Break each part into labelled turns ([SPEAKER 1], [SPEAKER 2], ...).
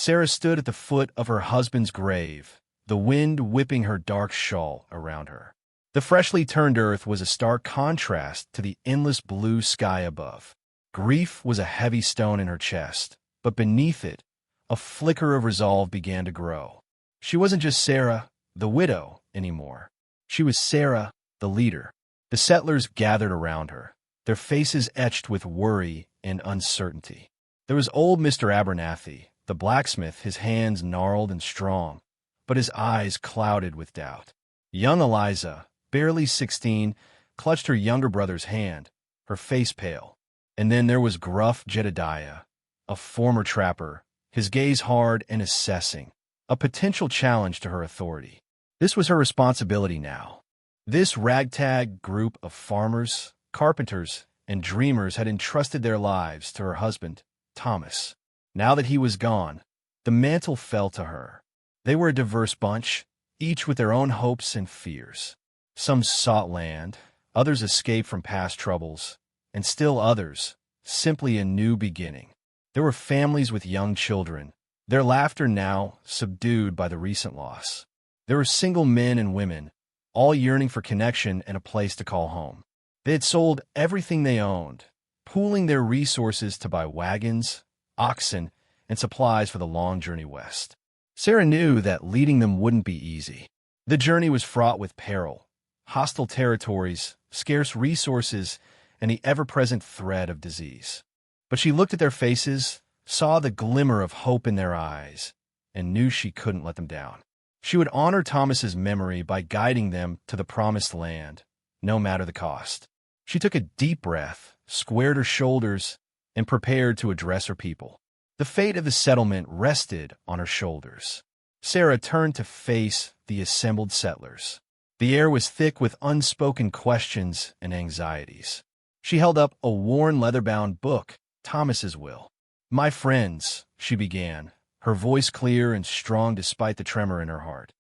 [SPEAKER 1] Sarah stood at the foot of her husband's grave, the wind whipping her dark shawl around her. The freshly turned earth was a stark contrast to the endless blue sky above. Grief was a heavy stone in her chest, but beneath it, a flicker of resolve began to grow. She wasn't just Sarah, the widow, anymore. She was Sarah, the leader. The settlers gathered around her, their faces etched with worry and uncertainty. There was old Mr. Abernathy, the blacksmith, his hands gnarled and strong, but his eyes clouded with doubt. Young Eliza, barely 16, clutched her younger brother's hand, her face pale. And then there was gruff Jedediah, a former trapper, his gaze hard and assessing, a potential challenge to her authority. This was her responsibility now. This ragtag group of farmers, carpenters, and dreamers had entrusted their lives to her husband, Thomas. Now that he was gone, the mantle fell to her. They were a diverse bunch, each with their own hopes and fears. Some sought land, others escaped from past troubles, and still others, simply a new beginning. There were families with young children, their laughter now subdued by the recent loss. There were single men and women, all yearning for connection and a place to call home. They had sold everything they owned, pooling their resources to buy wagons, oxen, and supplies for the long journey west. Sarah knew that leading them wouldn't be easy. The journey was fraught with peril, hostile territories, scarce resources, and the ever-present threat of disease. But she looked at their faces, saw the glimmer of hope in their eyes, and knew she couldn't let them down. She would honor Thomas's memory by guiding them to the promised land, no matter the cost. She took a deep breath, squared her shoulders, and prepared to address her people. The fate of the settlement rested on her shoulders. Sarah turned to face the assembled settlers. The air was thick with unspoken questions and anxieties. She held up a worn leather-bound book, Thomas's will. "My friends," she began, her voice clear and strong despite the tremor in her heart.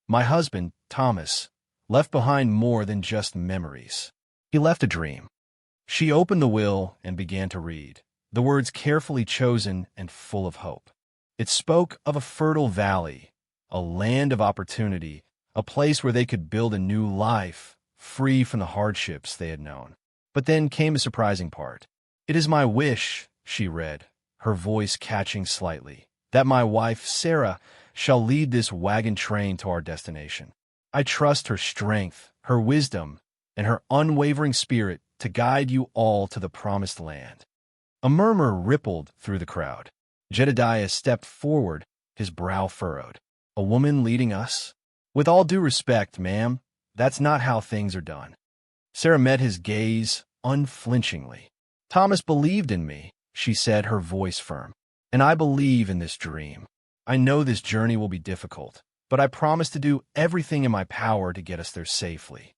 [SPEAKER 1] "My husband, Thomas, left behind more than just memories. He left a dream." She opened the will and began to read, the words carefully chosen and full of hope. It spoke of a fertile valley, a land of opportunity, a place where they could build a new life, free from the hardships they had known. But then came a surprising part. "It is my wish," she read, her voice catching slightly, "that my wife, Sarah, shall lead this wagon train to our destination. I trust her strength, her wisdom, and her unwavering spirit to guide you all to the promised land." A murmur rippled through the crowd. Jedediah stepped forward, his brow furrowed. "A woman leading us? With all due respect, ma'am, that's not how things are done." Sarah met his gaze unflinchingly. "Thomas believed in me," she said, her voice firm. "And I believe in this dream. I know this journey will be difficult, but I promise to do everything in my power to get us there safely."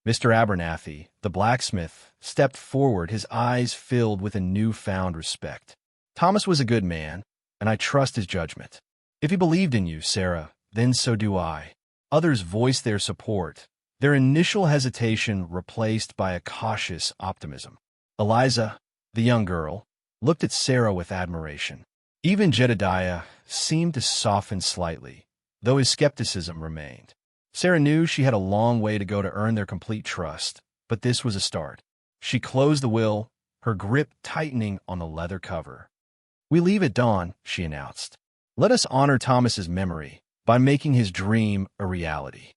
[SPEAKER 1] Mr. Abernathy, the blacksmith, stepped forward, his eyes filled with a newfound respect. "Thomas was a good man, and I trust his judgment. If he believed in you, Sarah, then so do I." Others voiced their support, their initial hesitation replaced by a cautious optimism. Eliza, the young girl, looked at Sarah with admiration. Even Jedediah seemed to soften slightly, though his skepticism remained. Sarah knew she had a long way to go to earn their complete trust, but this was a start. She closed the will, her grip tightening on the leather cover. "We leave at dawn," she announced. "Let us honor Thomas's memory by making his dream a reality."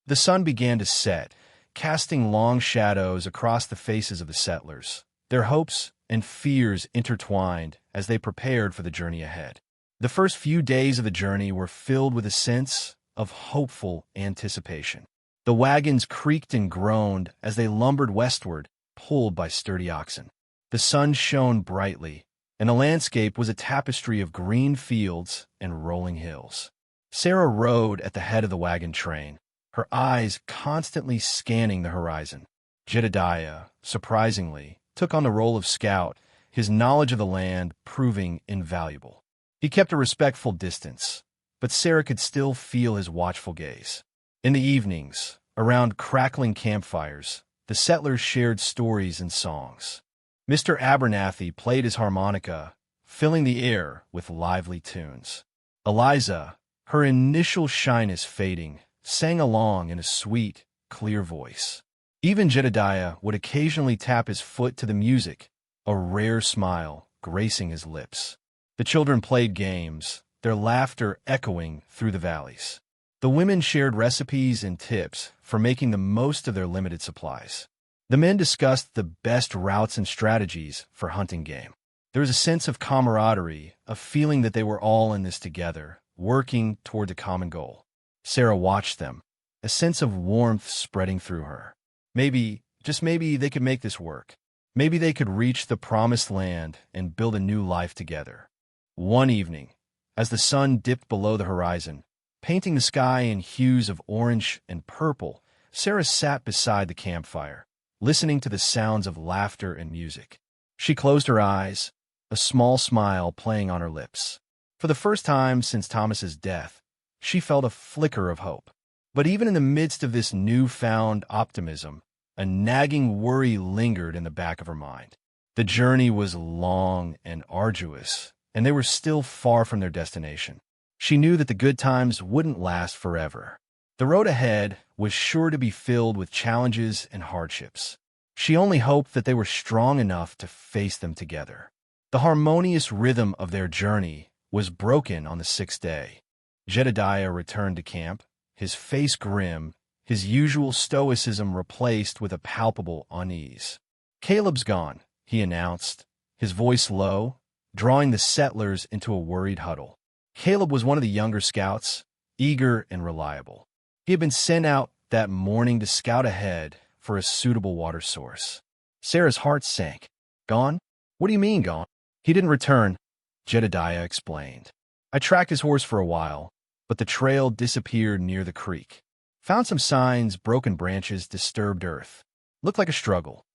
[SPEAKER 1] The sun began to set, casting long shadows across the faces of the settlers, their hopes and fears intertwined as they prepared for the journey ahead. The first few days of the journey were filled with a sense of hopeful anticipation. The wagons creaked and groaned as they lumbered westward, pulled by sturdy oxen. The sun shone brightly, and the landscape was a tapestry of green fields and rolling hills. Sarah rode at the head of the wagon train, her eyes constantly scanning the horizon. Jedediah, surprisingly, took on the role of scout, his knowledge of the land proving invaluable. He kept a respectful distance, but Sarah could still feel his watchful gaze. In the evenings, around crackling campfires, the settlers shared stories and songs. Mr. Abernathy played his harmonica, filling the air with lively tunes. Eliza, her initial shyness fading, sang along in a sweet, clear voice. Even Jedediah would occasionally tap his foot to the music, a rare smile gracing his lips. The children played games, their laughter echoing through the valleys. The women shared recipes and tips for making the most of their limited supplies. The men discussed the best routes and strategies for hunting game. There was a sense of camaraderie, a feeling that they were all in this together, working toward a common goal. Sarah watched them, a sense of warmth spreading through her. Maybe, just maybe, they could make this work. Maybe they could reach the promised land and build a new life together. One evening, as the sun dipped below the horizon, painting the sky in hues of orange and purple, Sarah sat beside the campfire, listening to the sounds of laughter and music. She closed her eyes, a small smile playing on her lips. For the first time since Thomas's death, she felt a flicker of hope. But even in the midst of this newfound optimism, a nagging worry lingered in the back of her mind. The journey was long and arduous, and they were still far from their destination. She knew that the good times wouldn't last forever. The road ahead was sure to be filled with challenges and hardships. She only hoped that they were strong enough to face them together. The harmonious rhythm of their journey was broken on the sixth day. Jedediah returned to camp, his face grim, his usual stoicism replaced with a palpable unease. "Caleb's gone," he announced, his voice low, drawing the settlers into a worried huddle. Caleb was one of the younger scouts, eager and reliable. He had been sent out that morning to scout ahead for a suitable water source. Sarah's heart sank. "Gone? What do you mean, gone?" "He didn't return," Jedediah explained. "I tracked his horse for a while, but the trail disappeared near the creek. Found some signs, broken branches, disturbed earth. Looked like a struggle."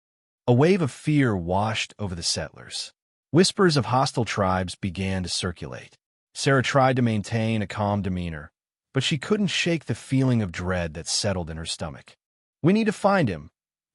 [SPEAKER 1] A wave of fear washed over the settlers. Whispers of hostile tribes began to circulate. Sarah tried to maintain a calm demeanor, but she couldn't shake the feeling of dread that settled in her stomach. "We need to find him,"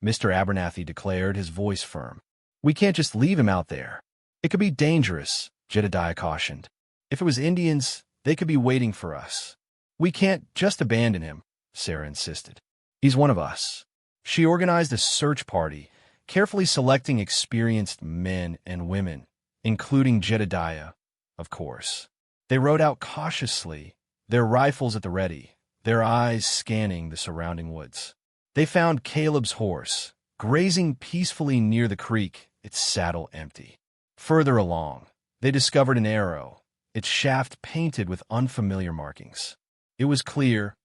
[SPEAKER 1] Mr. Abernathy declared, his voice firm. "We can't just leave him out there. It could be dangerous," Jedediah cautioned. "If it was Indians, they could be waiting for us." "We can't just abandon him," Sarah insisted. "He's one of us." She organized a search party, carefully selecting experienced men and women, including Jedediah, of course. They rode out cautiously, their rifles at the ready, their eyes scanning the surrounding woods. They found Caleb's horse, grazing peacefully near the creek, its saddle empty. Further along, they discovered an arrow, its shaft painted with unfamiliar markings. It was clear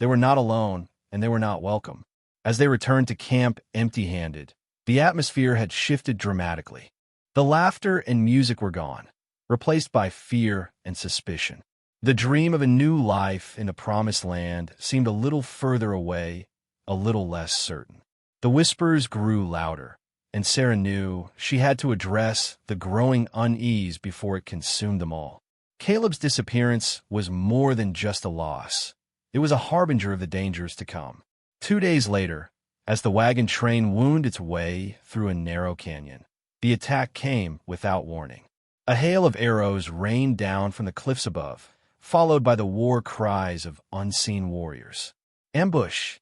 [SPEAKER 1] they were not alone, and they were not welcome. As they returned to camp empty-handed, the atmosphere had shifted dramatically. The laughter and music were gone, replaced by fear and suspicion. The dream of a new life in the promised land seemed a little further away, a little less certain. The whispers grew louder, and Sarah knew she had to address the growing unease before it consumed them all. Caleb's disappearance was more than just a loss. It was a harbinger of the dangers to come. 2 days later, as the wagon train wound its way through a narrow canyon, the attack came without warning. A hail of arrows rained down from the cliffs above, followed by the war cries of unseen warriors. "Ambush!"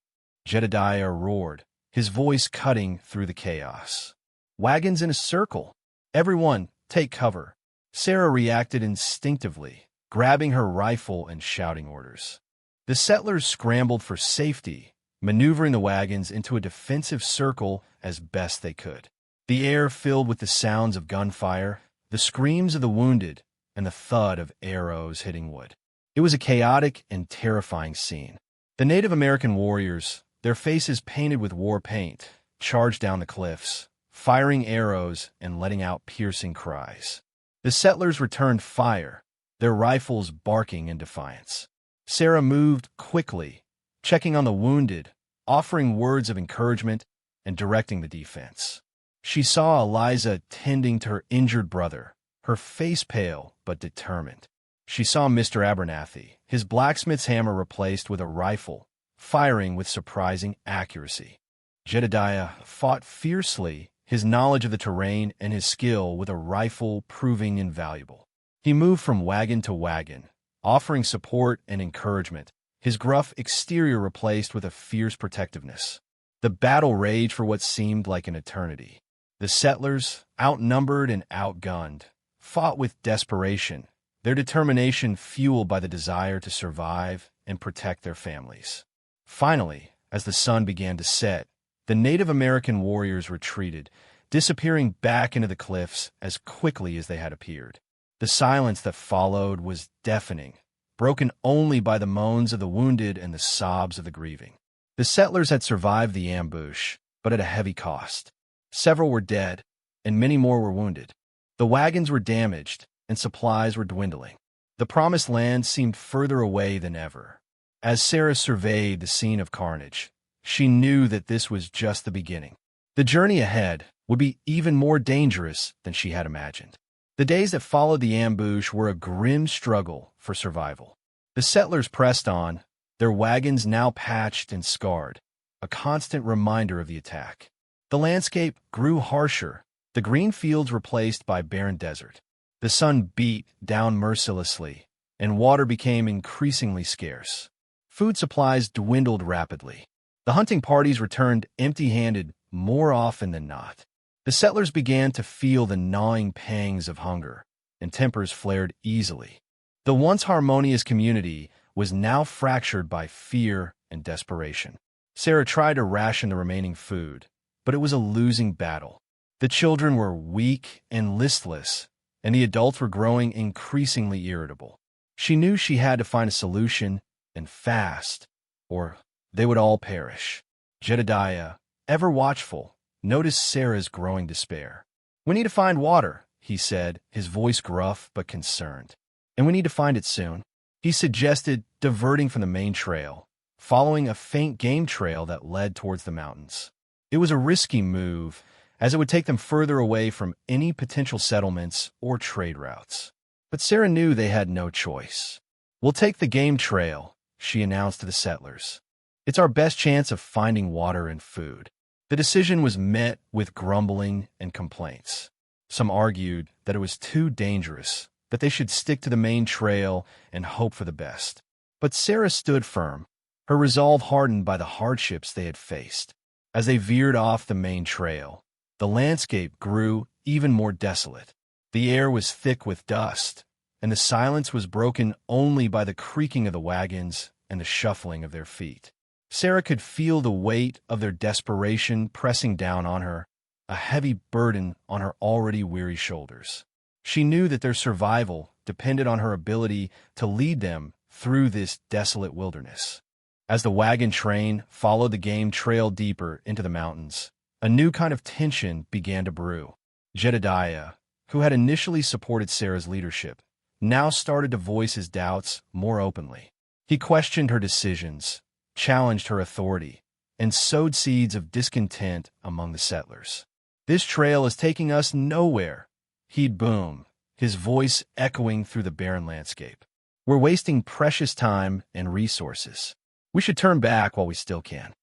[SPEAKER 1] Jedediah roared, his voice cutting through the chaos. "Wagons in a circle! Everyone, take cover!" Sarah reacted instinctively, grabbing her rifle and shouting orders. The settlers scrambled for safety, maneuvering the wagons into a defensive circle as best they could. The air filled with the sounds of gunfire, the screams of the wounded, and the thud of arrows hitting wood. It was a chaotic and terrifying scene. The Native American warriors, their faces painted with war paint, charged down the cliffs, firing arrows and letting out piercing cries. The settlers returned fire, their rifles barking in defiance. Sarah moved quickly, checking on the wounded, offering words of encouragement, and directing the defense. She saw Eliza tending to her injured brother, her face pale but determined. She saw Mr. Abernathy, his blacksmith's hammer replaced with a rifle, firing with surprising accuracy. Jedediah fought fiercely, his knowledge of the terrain and his skill with a rifle proving invaluable. He moved from wagon to wagon, offering support and encouragement, his gruff exterior replaced with a fierce protectiveness. The battle raged for what seemed like an eternity. The settlers, outnumbered and outgunned, fought with desperation, their determination fueled by the desire to survive and protect their families. Finally, as the sun began to set, the Native American warriors retreated, disappearing back into the cliffs as quickly as they had appeared. The silence that followed was deafening, broken only by the moans of the wounded and the sobs of the grieving. The settlers had survived the ambush, but at a heavy cost. Several were dead, and many more were wounded. The wagons were damaged, and supplies were dwindling. The promised land seemed further away than ever. As Sarah surveyed the scene of carnage, she knew that this was just the beginning. The journey ahead would be even more dangerous than she had imagined. The days that followed the ambush were a grim struggle for survival. The settlers pressed on, their wagons now patched and scarred, a constant reminder of the attack. The landscape grew harsher, the green fields replaced by barren desert. The sun beat down mercilessly, and water became increasingly scarce. Food supplies dwindled rapidly. The hunting parties returned empty-handed more often than not. The settlers began to feel the gnawing pangs of hunger, and tempers flared easily. The once harmonious community was now fractured by fear and desperation. Sarah tried to ration the remaining food, but it was a losing battle. The children were weak and listless, and the adults were growing increasingly irritable. She knew she had to find a solution, and fast, or they would all perish. Jedediah, ever watchful, noticed Sarah's growing despair. "We need to find water," he said, his voice gruff but concerned. "And we need to find it soon." He suggested diverting from the main trail, following a faint game trail that led towards the mountains. It was a risky move, as it would take them further away from any potential settlements or trade routes. But Sarah knew they had no choice. "We'll take the game trail," she announced to the settlers. "It's our best chance of finding water and food." The decision was met with grumbling and complaints. Some argued that it was too dangerous, that they should stick to the main trail and hope for the best. But Sarah stood firm, her resolve hardened by the hardships they had faced. As they veered off the main trail, the landscape grew even more desolate. The air was thick with dust, and the silence was broken only by the creaking of the wagons and the shuffling of their feet. Sarah could feel the weight of their desperation pressing down on her, a heavy burden on her already weary shoulders. She knew that their survival depended on her ability to lead them through this desolate wilderness. As the wagon train followed the game trail deeper into the mountains, a new kind of tension began to brew. Jedediah, who had initially supported Sarah's leadership, now started to voice his doubts more openly. He questioned her decisions, challenged her authority, and sowed seeds of discontent among the settlers. "This trail is taking us nowhere," he'd boom, his voice echoing through the barren landscape. "We're wasting precious time and resources. We should turn back while we still can."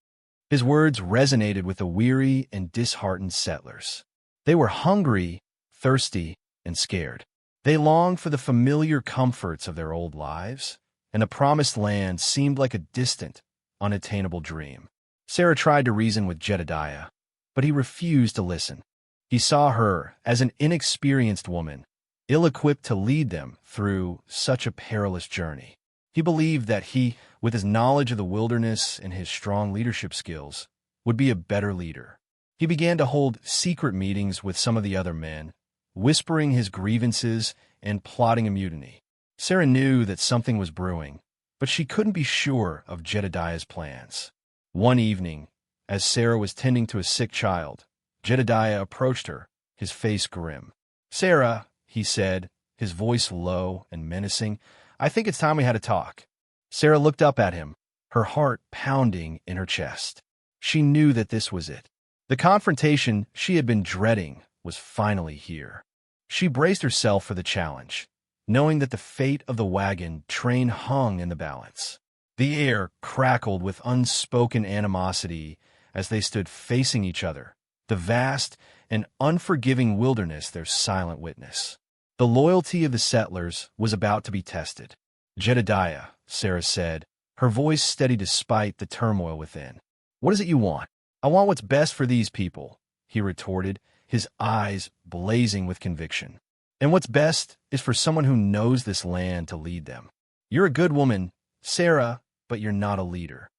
[SPEAKER 1] His words resonated with the weary and disheartened settlers. They were hungry, thirsty, and scared. They longed for the familiar comforts of their old lives, and the promised land seemed like a distant, unattainable dream. Sarah tried to reason with Jedediah, but he refused to listen. He saw her as an inexperienced woman, ill-equipped to lead them through such a perilous journey. He believed that he, with his knowledge of the wilderness and his strong leadership skills, would be a better leader. He began to hold secret meetings with some of the other men, whispering his grievances and plotting a mutiny. Sarah knew that something was brewing, but she couldn't be sure of Jedediah's plans. One evening, as Sarah was tending to a sick child, Jedediah approached her, his face grim. "Sarah," he said, his voice low and menacing, "I think it's time we had a talk." Sarah looked up at him, her heart pounding in her chest. She knew that this was it. The confrontation she had been dreading was finally here. She braced herself for the challenge, knowing that the fate of the wagon train hung in the balance. The air crackled with unspoken animosity as they stood facing each other, the vast and unforgiving wilderness their silent witness. The loyalty of the settlers was about to be tested. Jedediah, Sarah said, her voice steady despite the turmoil within. What is it you want? I want what's best for these people, he retorted, his eyes blazing with conviction. And what's best is for someone who knows this land to lead them. You're a good woman, Sarah, but you're not a leader.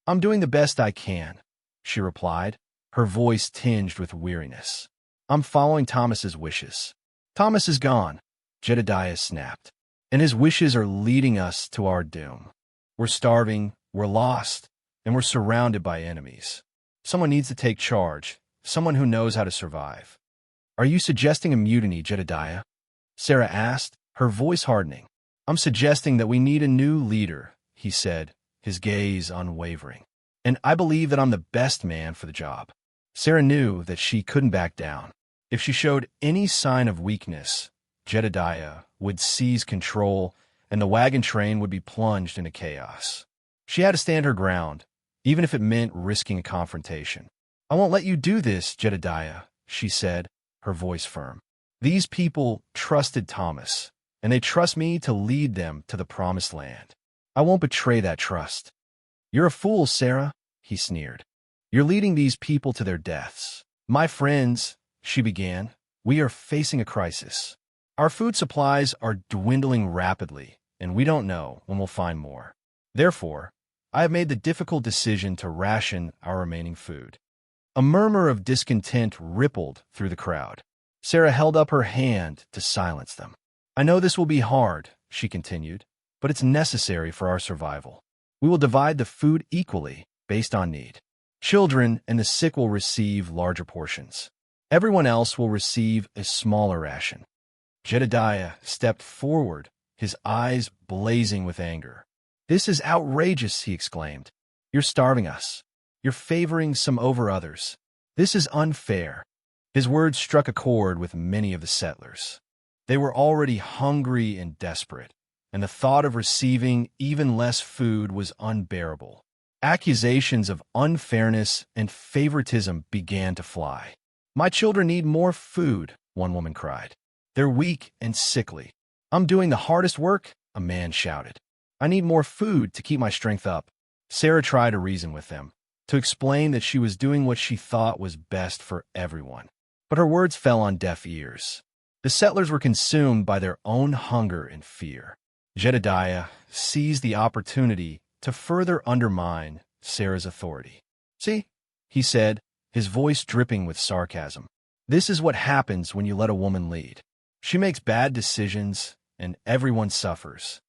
[SPEAKER 1] I'm doing the best I can, she replied, her voice tinged with weariness. I'm following Thomas's wishes. Thomas is gone, Jedediah snapped, and his wishes are leading us to our doom. We're starving, we're lost, and we're surrounded by enemies. Someone needs to take charge, someone who knows how to survive. Are you suggesting a mutiny, Jedediah? Sarah asked, her voice hardening. I'm suggesting that we need a new leader, he said, his gaze unwavering. And I believe that I'm the best man for the job. Sarah knew that she couldn't back down. If she showed any sign of weakness, Jedediah would seize control and the wagon train would be plunged into chaos. She had to stand her ground, even if it meant risking a confrontation. I won't let you do this, Jedediah, she said, her voice firm. These people trusted Thomas, and they trust me to lead them to the promised land. I won't betray that trust. You're a fool, Sarah, he sneered. You're leading these people to their deaths. My friends, she began, we are facing a crisis. Our food supplies are dwindling rapidly, and we don't know when we'll find more. Therefore, I have made the difficult decision to ration our remaining food. A murmur of discontent rippled through the crowd. Sarah held up her hand to silence them. I know this will be hard, she continued, but it's necessary for our survival. We will divide the food equally based on need. Children and the sick will receive larger portions. Everyone else will receive a smaller ration. Jedediah stepped forward, his eyes blazing with anger. This is outrageous, he exclaimed. You're starving us. You're favoring some over others. This is unfair. His words struck a chord with many of the settlers. They were already hungry and desperate, and the thought of receiving even less food was unbearable. Accusations of unfairness and favoritism began to fly. My children need more food, one woman cried. They're weak and sickly. I'm doing the hardest work, a man shouted. I need more food to keep my strength up. Sarah tried to reason with them, to explain that she was doing what she thought was best for everyone. But her words fell on deaf ears. The settlers were consumed by their own hunger and fear. Jedediah seized the opportunity to further undermine Sarah's authority. See, he said, his voice dripping with sarcasm. This is what happens when you let a woman lead. She makes bad decisions, and everyone suffers.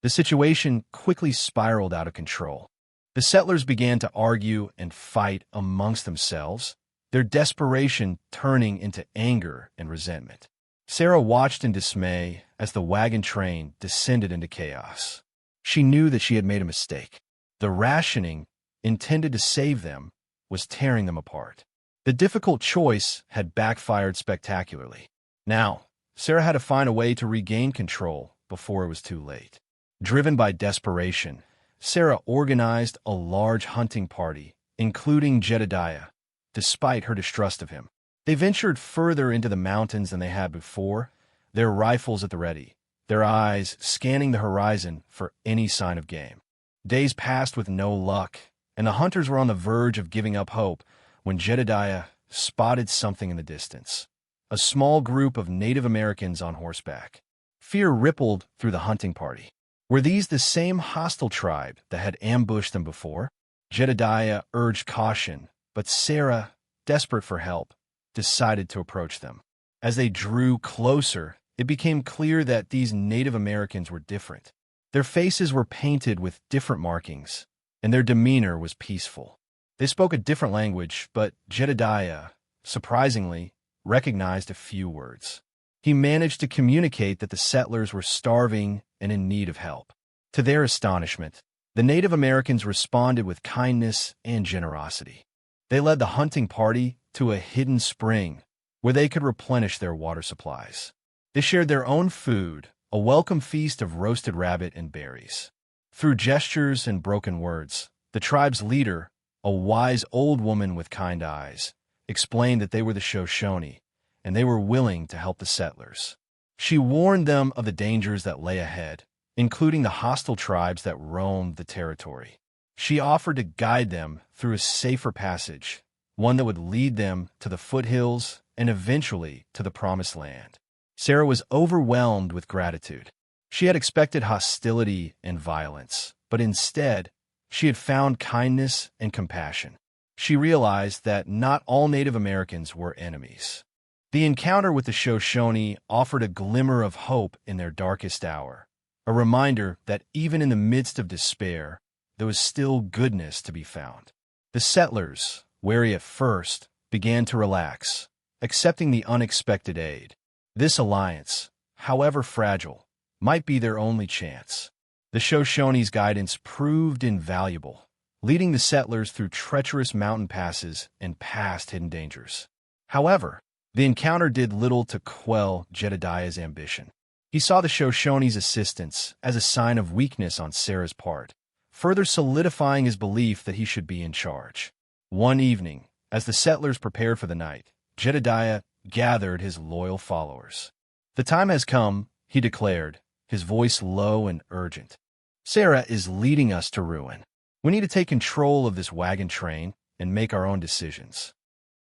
[SPEAKER 1] The situation quickly spiraled out of control. The settlers began to argue and fight amongst themselves, their desperation turning into anger and resentment. Sarah watched in dismay as the wagon train descended into chaos. She knew that she had made a mistake. The rationing, intended to save them, was tearing them apart. The difficult choice had backfired spectacularly. Now, Sarah had to find a way to regain control before it was too late. Driven by desperation, Sarah organized a large hunting party, including Jedediah, despite her distrust of him. They ventured further into the mountains than they had before, their rifles at the ready, their eyes scanning the horizon for any sign of game. Days passed with no luck, and the hunters were on the verge of giving up hope when Jedediah spotted something in the distance. A small group of Native Americans on horseback. Fear rippled through the hunting party. Were these the same hostile tribe that had ambushed them before? Jedediah urged caution, but Sarah, desperate for help, decided to approach them. As they drew closer, it became clear that these Native Americans were different. Their faces were painted with different markings, and their demeanor was peaceful. They spoke a different language, but Jedediah, surprisingly, recognized a few words. He managed to communicate that the settlers were starving and in need of help. To their astonishment, the Native Americans responded with kindness and generosity. They led the hunting party to a hidden spring where they could replenish their water supplies. They shared their own food, a welcome feast of roasted rabbit and berries. Through gestures and broken words, the tribe's leader, a wise old woman with kind eyes, explained that they were the Shoshone, and they were willing to help the settlers. She warned them of the dangers that lay ahead, including the hostile tribes that roamed the territory. She offered to guide them through a safer passage, one that would lead them to the foothills and eventually to the Promised Land. Sarah was overwhelmed with gratitude. She had expected hostility and violence, but instead, she had found kindness and compassion. She realized that not all Native Americans were enemies. The encounter with the Shoshone offered a glimmer of hope in their darkest hour, a reminder that even in the midst of despair, there was still goodness to be found. The settlers, wary at first, began to relax, accepting the unexpected aid. This alliance, however fragile, might be their only chance. The Shoshone's guidance proved invaluable, leading the settlers through treacherous mountain passes and past hidden dangers. However, the encounter did little to quell Jedediah's ambition. He saw the Shoshone's assistance as a sign of weakness on Sarah's part, further solidifying his belief that he should be in charge. One evening, as the settlers prepared for the night, Jedediah gathered his loyal followers. "The time has come," he declared, his voice low and urgent. "Sarah is leading us to ruin. We need to take control of this wagon train and make our own decisions."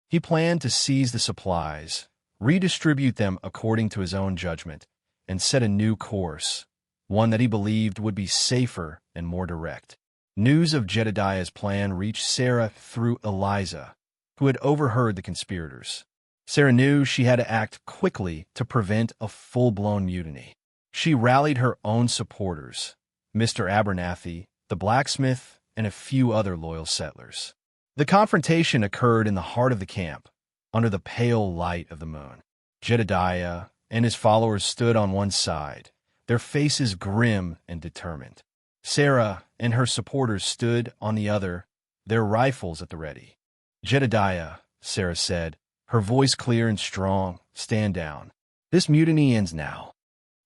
[SPEAKER 1] He planned to seize the supplies, redistribute them according to his own judgment, and set a new course, one that he believed would be safer and more direct. News of Jedediah's plan reached Sarah through Eliza, who had overheard the conspirators. Sarah knew she had to act quickly to prevent a full-blown mutiny. She rallied her own supporters, Mr. Abernathy, the blacksmith, and a few other loyal settlers. The confrontation occurred in the heart of the camp, under the pale light of the moon. Jedediah and his followers stood on one side, their faces grim and determined. Sarah and her supporters stood on the other, their rifles at the ready. "Jedediah," Sarah said, her voice clear and strong, "stand down. This mutiny ends now."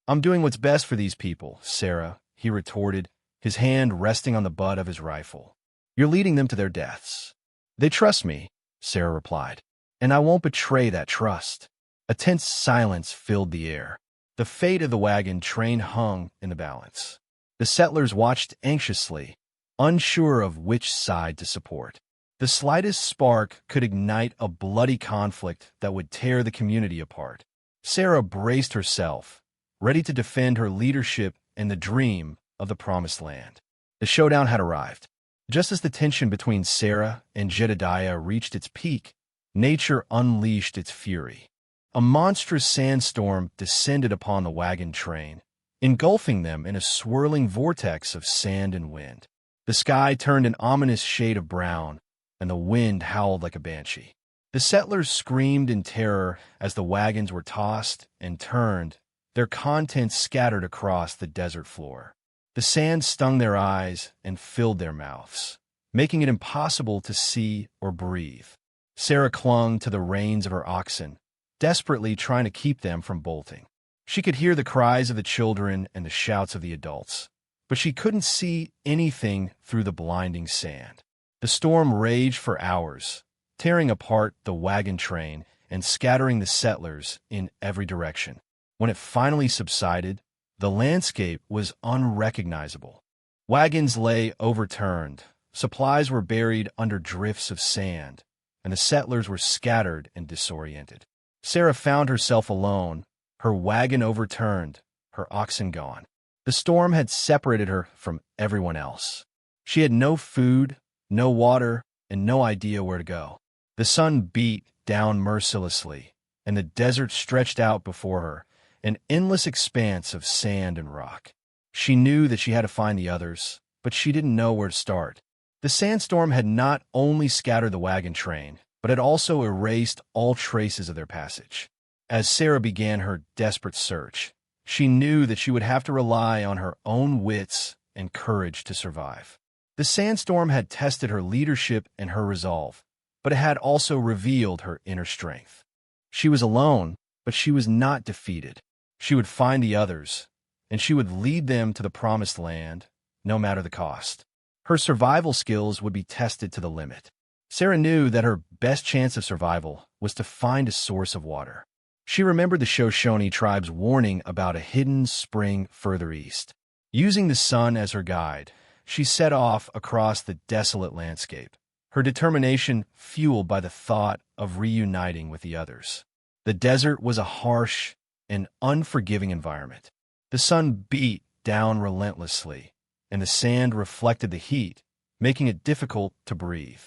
[SPEAKER 1] "I'm doing what's best for these people, Sarah," he retorted, his hand resting on the butt of his rifle. "You're leading them to their deaths." "They trust me," Sarah replied, "and I won't betray that trust." A tense silence filled the air. The fate of the wagon train hung in the balance. The settlers watched anxiously, unsure of which side to support. The slightest spark could ignite a bloody conflict that would tear the community apart. Sarah braced herself, ready to defend her leadership and the dream of the Promised Land. The showdown had arrived. Just as the tension between Sarah and Jedediah reached its peak, nature unleashed its fury. A monstrous sandstorm descended upon the wagon train, engulfing them in a swirling vortex of sand and wind. The sky turned an ominous shade of brown, and the wind howled like a banshee. The settlers screamed in terror as the wagons were tossed and turned, their contents scattered across the desert floor. The sand stung their eyes and filled their mouths, making it impossible to see or breathe. Sarah clung to the reins of her oxen, desperately trying to keep them from bolting. She could hear the cries of the children and the shouts of the adults, but she couldn't see anything through the blinding sand. The storm raged for hours, tearing apart the wagon train and scattering the settlers in every direction. When it finally subsided, the landscape was unrecognizable. Wagons lay overturned, supplies were buried under drifts of sand, and the settlers were scattered and disoriented. Sarah found herself alone, her wagon overturned, her oxen gone. The storm had separated her from everyone else. She had no food, no water, and no idea where to go. The sun beat down mercilessly, and the desert stretched out before her, an endless expanse of sand and rock. She knew that she had to find the others, but she didn't know where to start. The sandstorm had not only scattered the wagon train, but had also erased all traces of their passage. As Sarah began her desperate search, she knew that she would have to rely on her own wits and courage to survive. The sandstorm had tested her leadership and her resolve, but it had also revealed her inner strength. She was alone, but she was not defeated. She would find the others, and she would lead them to the Promised Land, no matter the cost. Her survival skills would be tested to the limit. Sarah knew that her best chance of survival was to find a source of water. She remembered the Shoshone tribe's warning about a hidden spring further east. Using the sun as her guide, she set off across the desolate landscape, her determination fueled by the thought of reuniting with the others. The desert was a harsh and unforgiving environment. The sun beat down relentlessly, and the sand reflected the heat, making it difficult to breathe.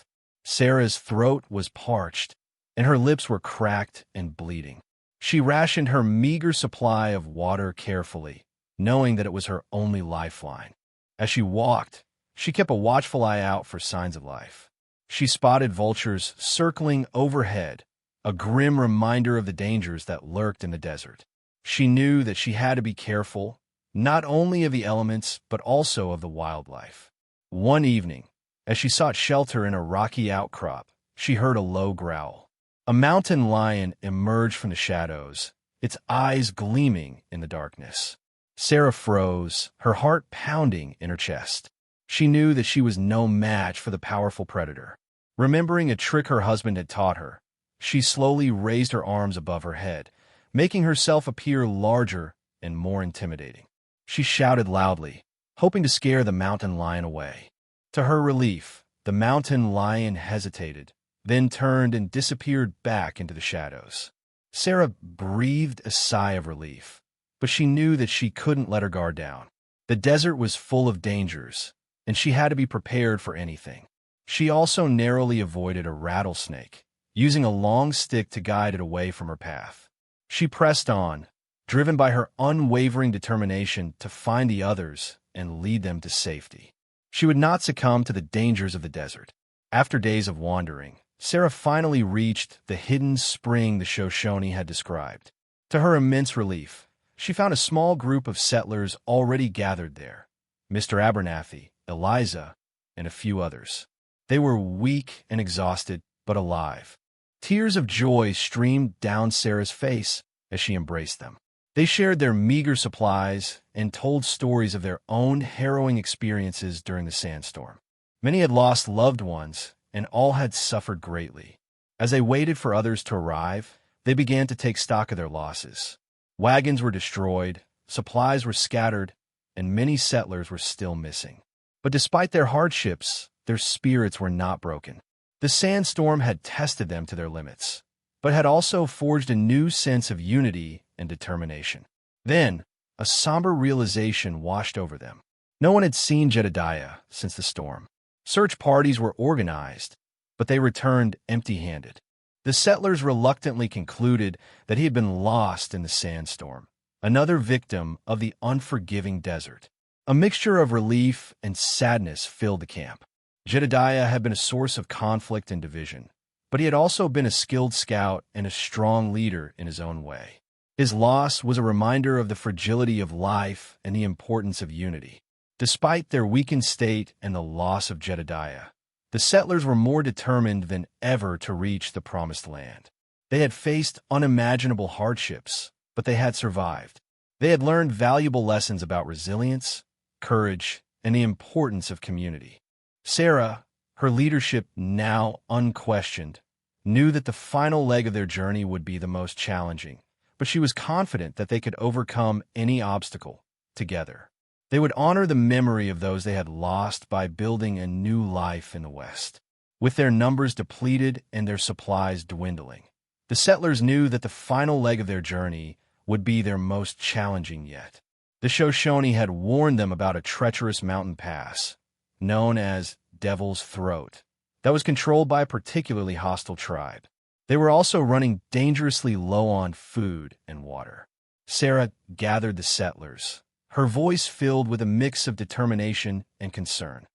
[SPEAKER 1] Sarah's throat was parched, and her lips were cracked and bleeding. She rationed her meager supply of water carefully, knowing that it was her only lifeline. As she walked, she kept a watchful eye out for signs of life. She spotted vultures circling overhead, a grim reminder of the dangers that lurked in the desert. She knew that she had to be careful, not only of the elements, but also of the wildlife. One evening, as she sought shelter in a rocky outcrop, she heard a low growl. A mountain lion emerged from the shadows, its eyes gleaming in the darkness. Sarah froze, her heart pounding in her chest. She knew that she was no match for the powerful predator. Remembering a trick her husband had taught her, she slowly raised her arms above her head, making herself appear larger and more intimidating. She shouted loudly, hoping to scare the mountain lion away. To her relief, the mountain lion hesitated, then turned and disappeared back into the shadows. Sarah breathed a sigh of relief, but she knew that she couldn't let her guard down. The desert was full of dangers, and she had to be prepared for anything. She also narrowly avoided a rattlesnake, using a long stick to guide it away from her path. She pressed on, driven by her unwavering determination to find the others and lead them to safety. She would not succumb to the dangers of the desert. After days of wandering, Sarah finally reached the hidden spring the Shoshone had described. To her immense relief, she found a small group of settlers already gathered there: Mr. Abernathy, Eliza, and a few others. They were weak and exhausted, but alive. Tears of joy streamed down Sarah's face as she embraced them. They shared their meager supplies and told stories of their own harrowing experiences during the sandstorm. Many had lost loved ones, and all had suffered greatly. As they waited for others to arrive, they began to take stock of their losses. Wagons were destroyed, supplies were scattered, and many settlers were still missing. But despite their hardships, their spirits were not broken. The sandstorm had tested them to their limits, but had also forged a new sense of unity and determination. Then, a somber realization washed over them. No one had seen Jedediah since the storm. Search parties were organized, but they returned empty-handed. The settlers reluctantly concluded that he had been lost in the sandstorm, another victim of the unforgiving desert. A mixture of relief and sadness filled the camp. Jedediah had been a source of conflict and division, but he had also been a skilled scout and a strong leader in his own way. His loss was a reminder of the fragility of life and the importance of unity. Despite their weakened state and the loss of Jedediah, the settlers were more determined than ever to reach the promised land. They had faced unimaginable hardships, but they had survived. They had learned valuable lessons about resilience, courage, and the importance of community. Sarah, her leadership now unquestioned, knew that the final leg of their journey would be the most challenging, but she was confident that they could overcome any obstacle together. They would honor the memory of those they had lost by building a new life in the West. With their numbers depleted and their supplies dwindling, the settlers knew that the final leg of their journey would be their most challenging yet. The Shoshone had warned them about a treacherous mountain pass, known as Devil's Throat, that was controlled by a particularly hostile tribe. They were also running dangerously low on food and water. Sarah gathered the settlers, her voice filled with a mix of determination and concern.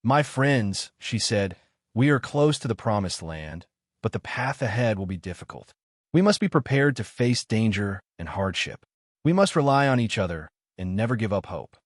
[SPEAKER 1] "My friends," she said, "we are close to the promised land, but the path ahead will be difficult. We must be prepared to face danger and hardship. We must rely on each other and never give up hope."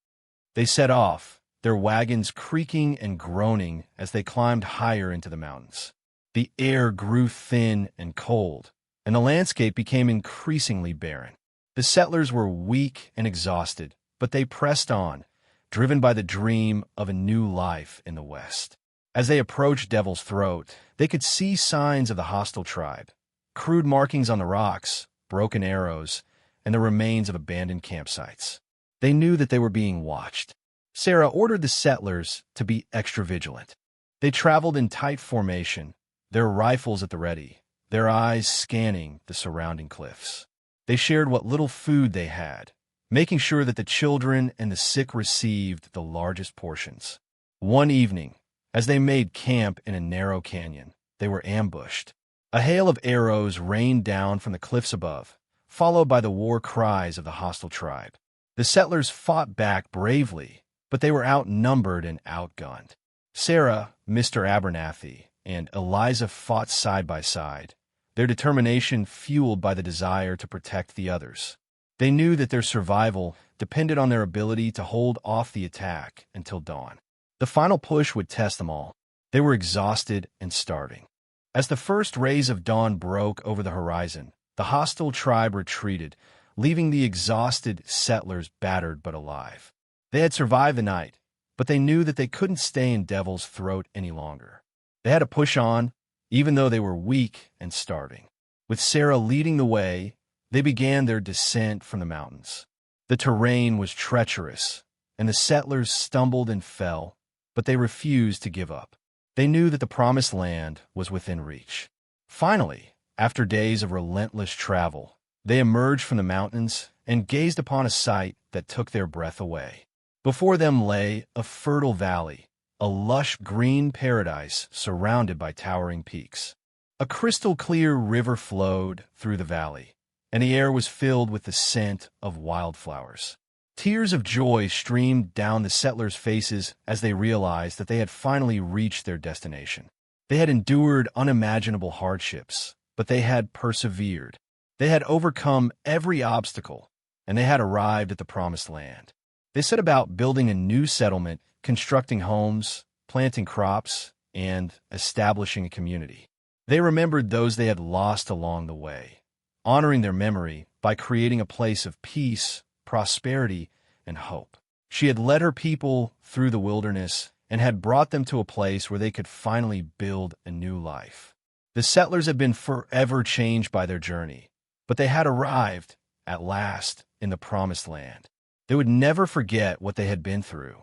[SPEAKER 1] They set off, their wagons creaking and groaning as they climbed higher into the mountains. The air grew thin and cold, and the landscape became increasingly barren. The settlers were weak and exhausted, but they pressed on, driven by the dream of a new life in the West. As they approached Devil's Throat, they could see signs of the hostile tribe: crude markings on the rocks, broken arrows, and the remains of abandoned campsites. They knew that they were being watched. Sarah ordered the settlers to be extra vigilant. They traveled in tight formation, their rifles at the ready, their eyes scanning the surrounding cliffs. They shared what little food they had, making sure that the children and the sick received the largest portions. One evening, as they made camp in a narrow canyon, they were ambushed. A hail of arrows rained down from the cliffs above, followed by the war cries of the hostile tribe. The settlers fought back bravely, but they were outnumbered and outgunned. Sarah, Mr. Abernathy, and Eliza fought side by side, their determination fueled by the desire to protect the others. They knew that their survival depended on their ability to hold off the attack until dawn. The final push would test them all. They were exhausted and starving. As the first rays of dawn broke over the horizon, the hostile tribe retreated, leaving the exhausted settlers battered but alive. They had survived the night, but they knew that they couldn't stay in Devil's Throat any longer. They had to push on, even though they were weak and starving. With Sarah leading the way, they began their descent from the mountains. The terrain was treacherous, and the settlers stumbled and fell, but they refused to give up. They knew that the promised land was within reach. Finally, after days of relentless travel, they emerged from the mountains and gazed upon a sight that took their breath away. Before them lay a fertile valley, a lush green paradise surrounded by towering peaks. A crystal-clear river flowed through the valley, and the air was filled with the scent of wildflowers. Tears of joy streamed down the settlers' faces as they realized that they had finally reached their destination. They had endured unimaginable hardships, but they had persevered. They had overcome every obstacle, and they had arrived at the promised land. They set about building a new settlement, constructing homes, planting crops, and establishing a community. They remembered those they had lost along the way, honoring their memory by creating a place of peace, prosperity, and hope. She had led her people through the wilderness and had brought them to a place where they could finally build a new life. The settlers had been forever changed by their journey, but they had arrived, at last, in the promised land. They would never forget what they had been through.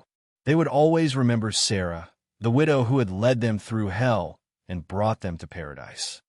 [SPEAKER 1] They would always remember Sarah, the widow who had led them through hell and brought them to paradise.